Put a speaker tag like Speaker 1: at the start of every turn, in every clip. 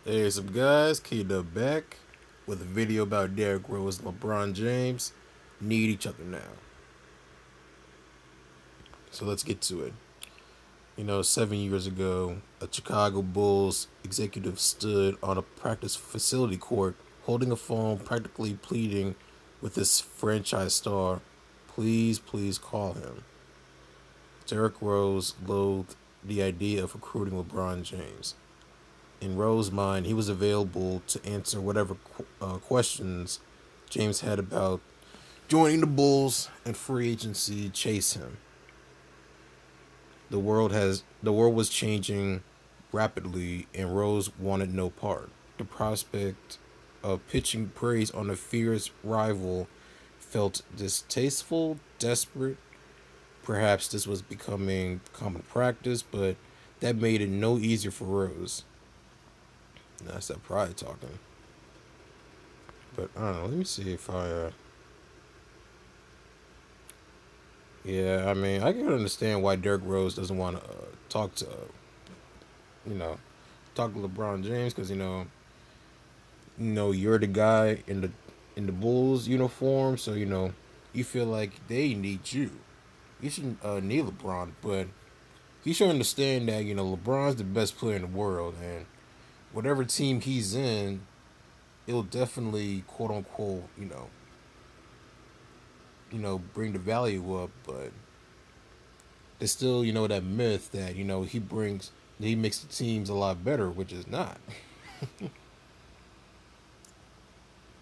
Speaker 1: Hey, some guys, K-Dub back with a video about Derrick Rose and LeBron James need each other now. So let's get to it. 7 years ago, a Chicago Bulls executive stood on a practice facility court holding a phone, practically pleading with his franchise star, please, please call him. Derrick Rose loathed the idea of recruiting LeBron James. In Rose's mind, he was available to answer whatever questions James had about joining the Bulls and free agency chase him. The world was changing rapidly, and Rose wanted no part. The prospect of pitching praise on a fierce rival felt distasteful, desperate. Perhaps this was becoming common practice, but that made it no easier for Rose. That's that pride talking. But I don't know. Let me see if I. Yeah, I mean, I can understand why Derrick Rose doesn't want to talk to, you know, talk to LeBron James because you're the guy in the Bulls uniform, so you feel like they need you. You shouldn't need LeBron, but he should understand that LeBron's the best player in the world, and whatever team he's in, it'll definitely quote unquote bring the value up, but there's still that myth that he makes the teams a lot better, which is not.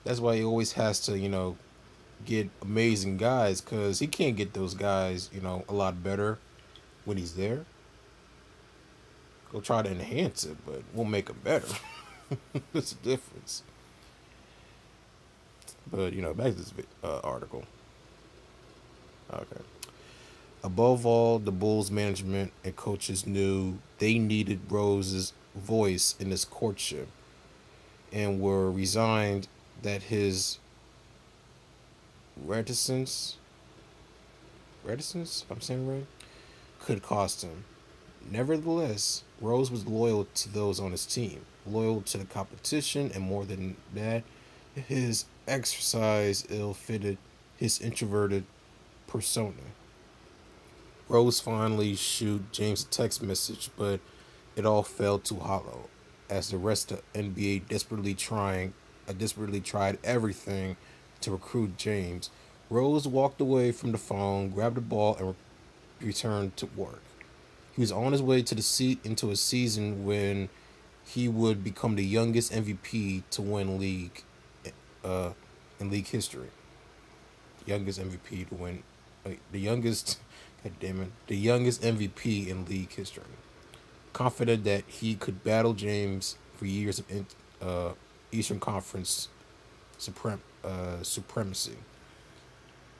Speaker 1: That's why he always has to get amazing guys because he can't get those guys a lot better when he's there. He'll try to enhance it, but won't make them better. That's the difference. But back to this article. Okay. Above all, the Bulls management and coaches knew they needed Rose's voice in this courtship and were resigned that his reticence, I'm saying right, could cost him. Nevertheless, Rose was loyal to those on his team, loyal to the competition, and more than that, his exercise ill fitted his introverted persona. Rose finally shoot James a text message, but it all fell too hollow, as the rest of NBA desperately tried everything to recruit James. Rose walked away from the phone, grabbed the ball, and returned to work. He was on his way to the seat into a season when he would become the youngest MVP to win uh, in league history. Youngest MVP to win, the youngest, god damn it, the youngest MVP in league history. Confident that he could battle James for years of Eastern Conference supremacy.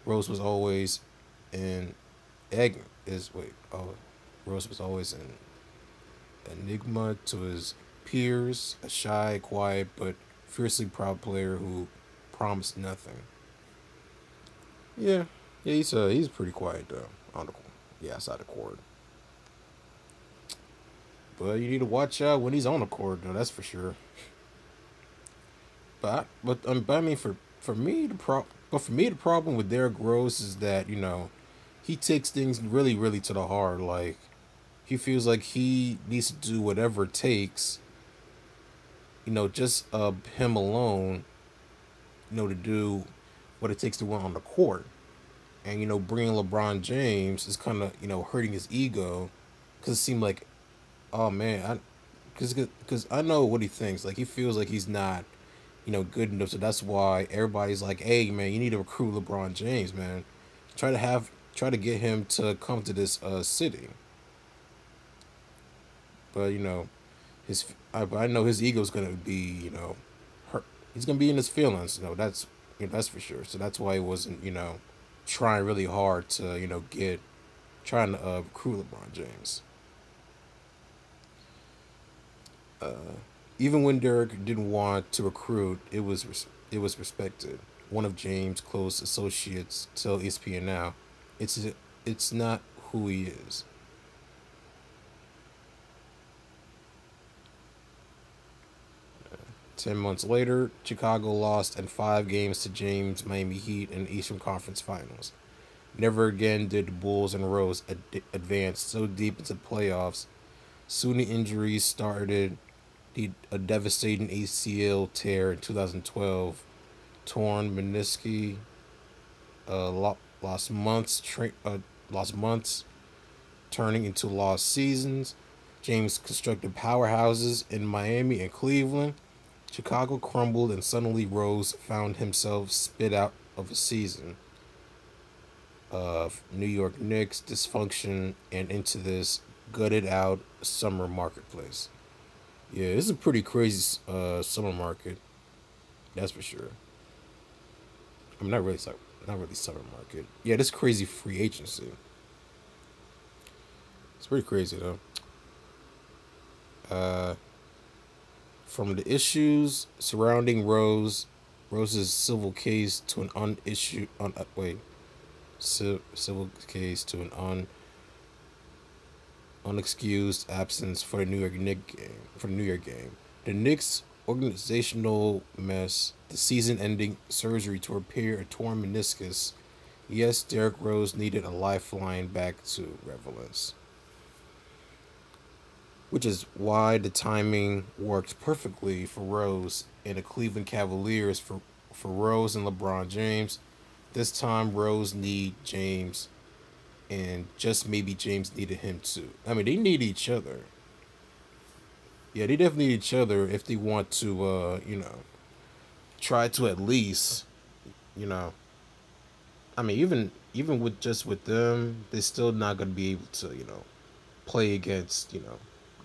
Speaker 1: Rose was always an egg is wait oh Rose was always an enigma to his peers, a shy, quiet, but fiercely proud player who promised nothing. Yeah, yeah, he's pretty quiet though on the outside the court. But you need to watch out when he's on the court though. That's for sure. But I mean for me the problem with Derrick Rose is that he takes things really really to the heart. Like he feels like he needs to do whatever it takes. Just him alone. To do what it takes to win on the court. And bringing LeBron James is kind of hurting his ego, because it seemed like, oh man, because I know what he thinks. Like he feels like he's not good enough. So that's why everybody's like, hey man, you need to recruit LeBron James, man. Try to get him to come to this city. But I know his ego's gonna be hurt. He's gonna be in his feelings. That's for sure. So that's why he wasn't trying really hard to get trying to recruit LeBron James. Even when Derrick didn't want to recruit, it was respected. One of James' close associates tell ESPN now, it's it's not who he is. 10 months later, Chicago lost in 5 games to James Miami Heat in the Eastern Conference Finals. Never again did the Bulls and Rose advance so deep into the playoffs. Soon the injuries started. A devastating ACL tear in 2012, torn menisci, lost months, lost months, turning into lost seasons. James constructed powerhouses in Miami and Cleveland. Chicago crumbled, and suddenly Rose found himself spit out of a season of New York Knicks dysfunction and into this gutted out summer marketplace. Yeah, this is a pretty crazy summer market, that's for sure. I mean, not really summer market. Yeah, this crazy free agency. It's pretty crazy though. Uh, from the issues surrounding Rose's civil case to an civil case to an unexcused absence for the New York game. The Knicks organizational mess, the season-ending surgery to repair a torn meniscus. Yes, Derrick Rose needed a lifeline back to relevance, which is why the timing worked perfectly for Rose and the Cleveland Cavaliers for Rose and LeBron James. This time, Rose need James, and just maybe James needed him too. I mean, they need each other. Yeah, they definitely need each other if they want to, try to at least, you know, I mean, even with them, they're still not gonna be able to, play against,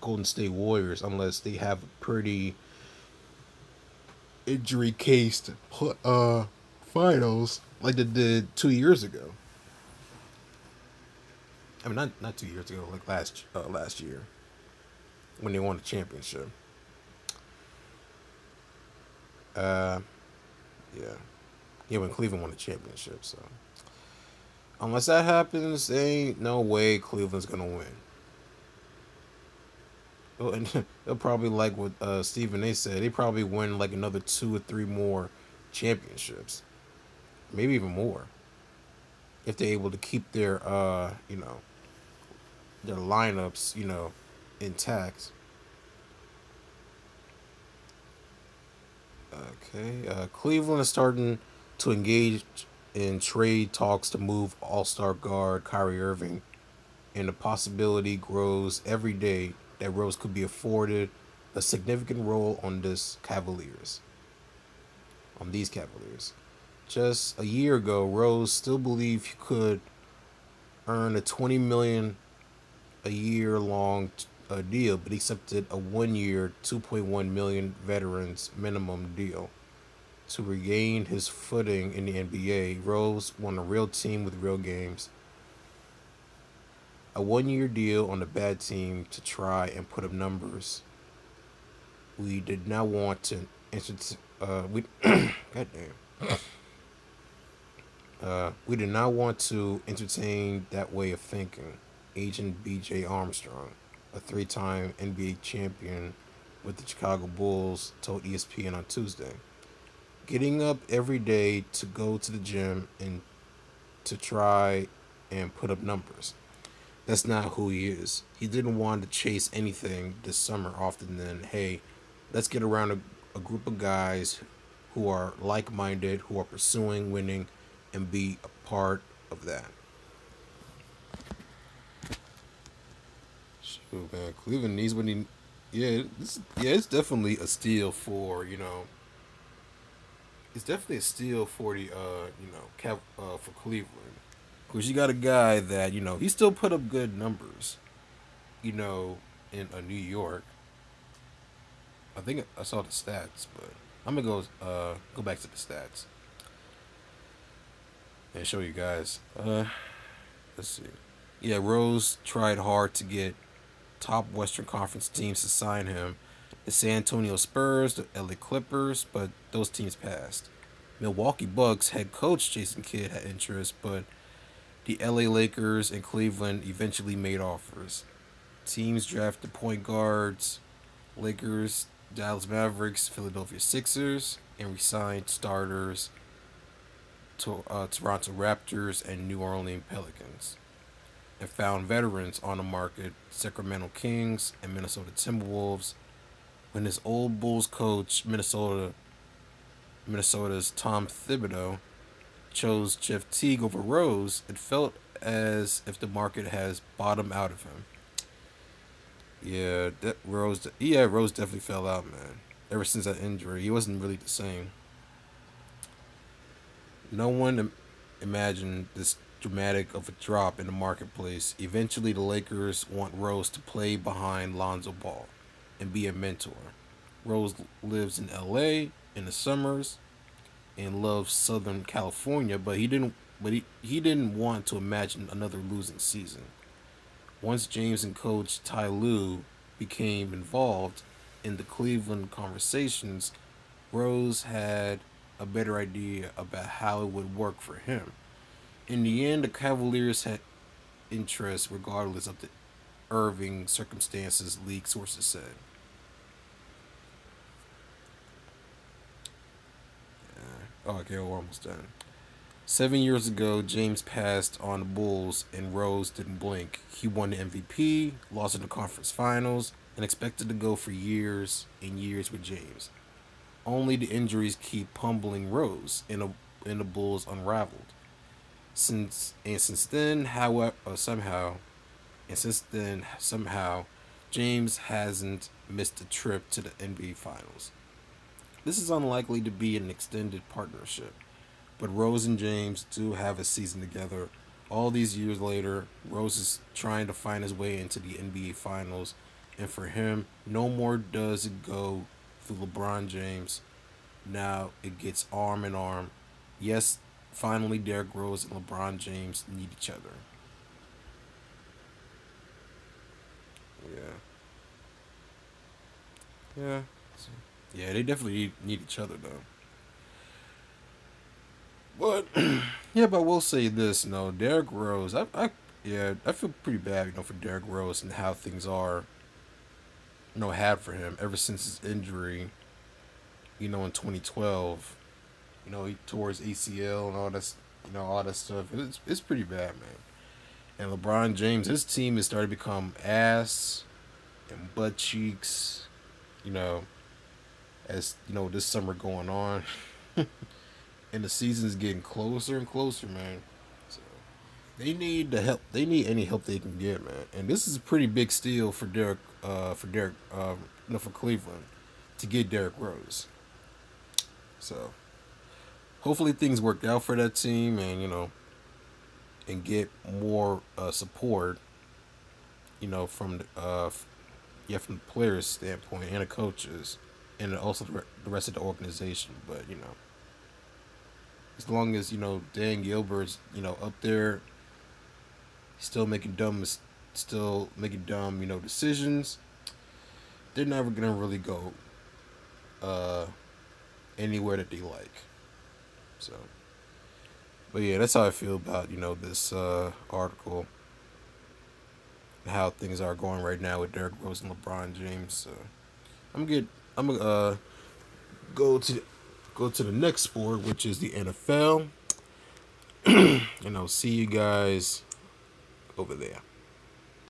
Speaker 1: Golden State Warriors unless they have a pretty injury cased finals like they did 2 years ago. I mean, not 2 years ago, like last year when they won the championship. Uh, yeah, yeah, when Cleveland won the championship. So unless that happens, there ain't no way Cleveland's gonna win. Oh, and they'll probably like what Stephen A said. They probably win like another 2 or 3 more championships, maybe even more, if they're able to keep their lineups intact. Okay, Cleveland is starting to engage in trade talks to move All Star guard Kyrie Irving, and the possibility grows every day that Rose could be afforded a significant role on these Cavaliers. Just a year ago, Rose still believed he could earn a 20 million a year long deal, but he accepted a 1 year, 2.1 million veterans minimum deal. To regain his footing in the NBA, Rose won a real team with real games. A 1 year deal on a bad team to try and put up numbers. We did not want to goddamn. We did not want to entertain that way of thinking. Agent B.J. Armstrong, a 3-time NBA champion with the Chicago Bulls, told ESPN on Tuesday. Getting up every day to go to the gym and to try and put up numbers. That's not who he is. He didn't want to chase anything this summer often than, hey, let's get around a group of guys who are like minded, who are pursuing winning, and be a part of that. Shoot, man, Cleveland needs what he. It's definitely a steal for It's definitely a steal for the for Cleveland, because you got a guy that he still put up good numbers, in New York. I think I saw the stats, but I'm gonna go back to the stats and show you guys. Let's see. Yeah, Rose tried hard to get top Western Conference teams to sign him. The San Antonio Spurs, the LA Clippers, but those teams passed. Milwaukee Bucks head coach Jason Kidd had interest, but the LA Lakers and Cleveland eventually made offers. Teams drafted point guards. Lakers Dallas Mavericks, Philadelphia Sixers, and re-signed starters to Toronto Raptors and New Orleans Pelicans, and found veterans on the market, Sacramento Kings and Minnesota Timberwolves. When his old Bulls coach, Minnesota's Tom Thibodeau, chose Jeff Teague over Rose, it felt as if the market has bottomed out of him. Rose definitely fell out, man. Ever since that injury, he wasn't really the same. No one imagined this dramatic of a drop in the marketplace. Eventually, the Lakers want Rose to play behind Lonzo Ball and be a mentor. Rose lives in LA in the summers and loves Southern California, but he didn't want to imagine another losing season. Once James and coach Ty Lue became involved in the Cleveland conversations, Rose had a better idea about how it would work for him. In the end, the Cavaliers had interest regardless of the Irving circumstances, league sources said. Oh, okay, we're almost done. 7 years ago, James passed on the Bulls, and Rose didn't blink. He won the MVP, lost in the conference finals, and expected to go for years and years with James. Only the injuries keep pummeling Rose, and the Bulls unraveled. Since then, however, somehow, James hasn't missed a trip to the NBA Finals. This is unlikely to be an extended partnership, but Rose and James do have a season together. All these years later, Rose is trying to find his way into the NBA Finals, and for him, no more does it go through LeBron James. Now it gets arm in arm. Yes, finally, Derrick Rose and LeBron James need each other. Yeah, yeah, yeah. They definitely need each other though. But yeah, but we'll say this, Derrick Rose. I feel pretty bad, for Derrick Rose and how things are, had for him ever since his injury, in 2012. He tore his ACL and all that stuff. It's pretty bad, man. And LeBron James, his team is starting to become ass and butt cheeks, you know, as this summer going on, and the season's getting closer and closer, man. So they need the help. They need any help they can get, man. And this is a pretty big steal for Derrick. For Cleveland to get Derrick Rose. So hopefully things work out for that team, and and get more support, from from the players' standpoint and the coaches, and also the rest of the organization. But as long as Dan Gilbert's up there, still making dumb decisions, they're never gonna really go uh, anywhere that they like. So, but yeah, that's how I feel about this article and how things are going right now with Derrick Rose and LeBron James. So, I'm good. I'm gonna go to the next sport, which is the NFL. And I'll see you guys over there.